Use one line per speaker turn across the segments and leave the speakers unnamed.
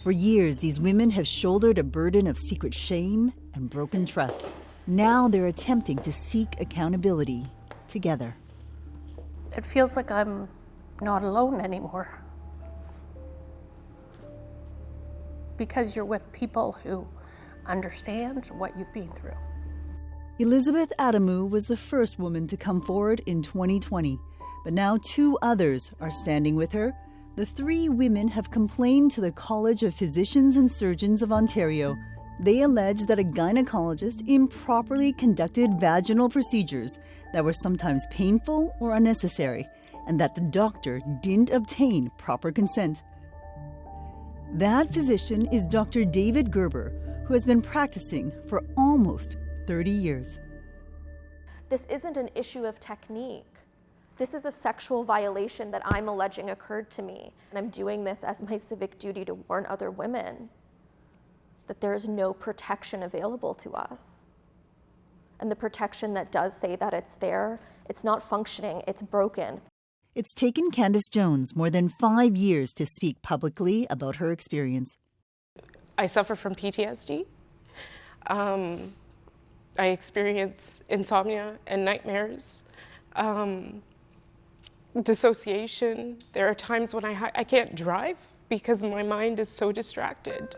For years, these women have shouldered a burden of secret shame and broken trust. Now they're attempting to seek accountability together.
It feels like I'm not alone anymore. Because you're with people who understand what you've been through.
Elizabeth Adamou was the first woman to come forward in 2020, but now 2 others are standing with her. The 3 women have complained to the College of Physicians and Surgeons of Ontario. They allege that a gynecologist improperly conducted vaginal procedures that were sometimes painful or unnecessary, and that the doctor didn't obtain proper consent. That physician is Dr. David Gerber, who has been practicing for almost 30 years.
This isn't an issue of technique. This is a sexual violation that I'm alleging occurred to me. And I'm doing this as my civic duty to warn other women that there is no protection available to us. And the protection that does say that it's there, it's not functioning, it's broken.
It's taken Candace Jones more than 5 years to speak publicly about her experience.
I suffer from PTSD. I experience insomnia and nightmares, dissociation. There are times when I can't drive because my mind is so distracted.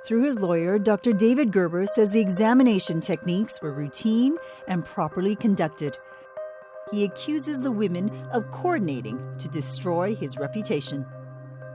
Through his lawyer, Dr. David Gerber says the examination techniques were routine and properly conducted. He accuses the women of coordinating to destroy his reputation.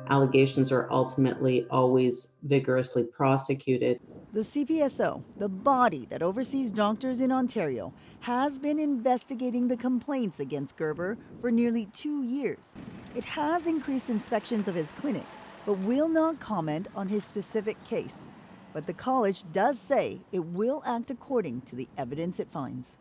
Allegations are ultimately always vigorously prosecuted.
The CPSO, the body that oversees doctors in Ontario, has been investigating the complaints against Gerber for nearly 2 years. It has increased inspections of his clinic, but will not comment on his specific case. But the college does say it will act according to the evidence it finds.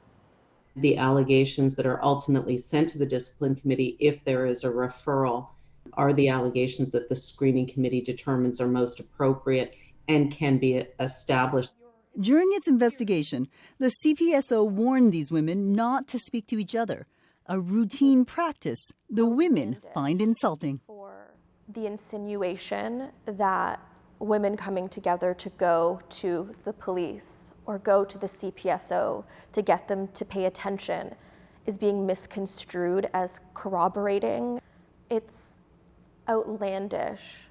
The allegations that are ultimately sent to the discipline committee, if there is a referral, are the allegations that the screening committee determines are most appropriate and can be established.
During its investigation, the CPSO warned these women not to speak to each other, a routine practice the women find insulting.
For the insinuation that women coming together to go to the police or go to the CPSO to get them to pay attention is being misconstrued as corroborating. It's outlandish.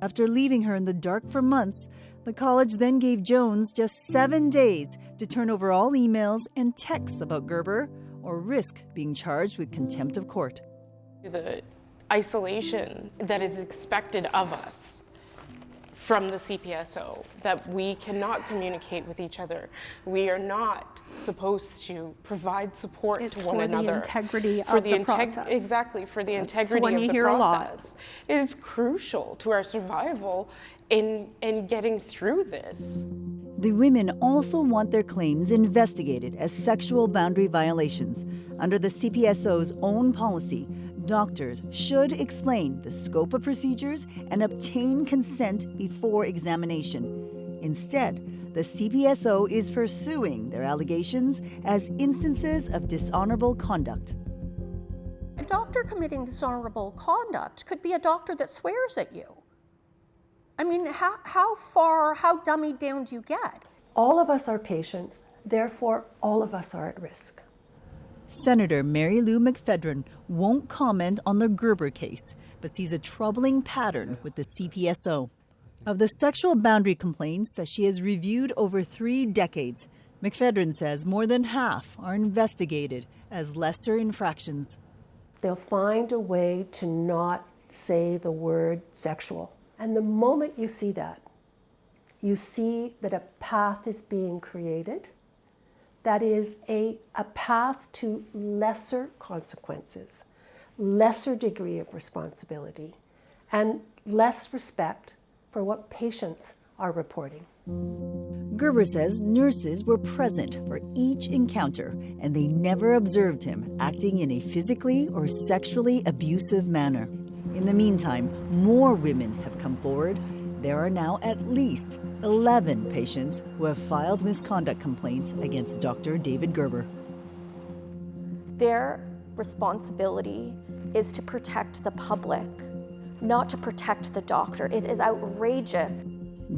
After leaving her in the dark for months, the college then gave Jones just 7 days to turn over all emails and texts about Gerber or risk being charged with contempt of court.
The isolation that is expected of us from the CPSO, that we cannot communicate with each other. We are not supposed to provide support to one another.
It's for the integrity of the process.
Exactly, for the integrity of the process. It is crucial to our survival in getting through this.
The women also want their claims investigated as sexual boundary violations. Under the CPSO's own policy, doctors should explain the scope of procedures and obtain consent before examination. Instead, the CPSO is pursuing their allegations as instances of dishonorable conduct.
A doctor committing dishonorable conduct could be a doctor that swears at you. I mean, how dummied down do you get?
All of us are patients, therefore all of us are at risk.
Senator Mary Lou McPhedran won't comment on the Gerber case, but sees a troubling pattern with the CPSO. Of the sexual boundary complaints that she has reviewed over 3 decades, McPhedran says more than half are investigated as lesser infractions.
They'll find a way to not say the word sexual. And the moment you see that, you see that a path is being created. That is a path to lesser consequences, lesser degree of responsibility, and less respect for what patients are reporting.
Gerber says nurses were present for each encounter, and they never observed him acting in a physically or sexually abusive manner. In the meantime, more women have come forward. There are now at least 11 patients who have filed misconduct complaints against Dr. David Gerber.
Their responsibility is to protect the public not to protect the doctor. It is outrageous.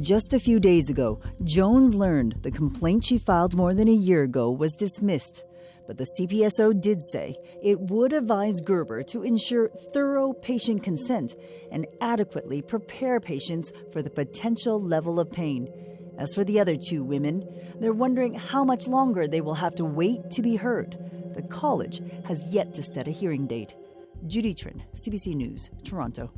Just a few days ago, Jones learned the complaint she filed more than a year ago was dismissed. But the CPSO did say it would advise Gerber to ensure thorough patient consent and adequately prepare patients for the potential level of pain. As for the other two women, they're wondering how much longer they will have to wait to be heard. The college has yet to set a hearing date. Judy Trin, CBC News, Toronto.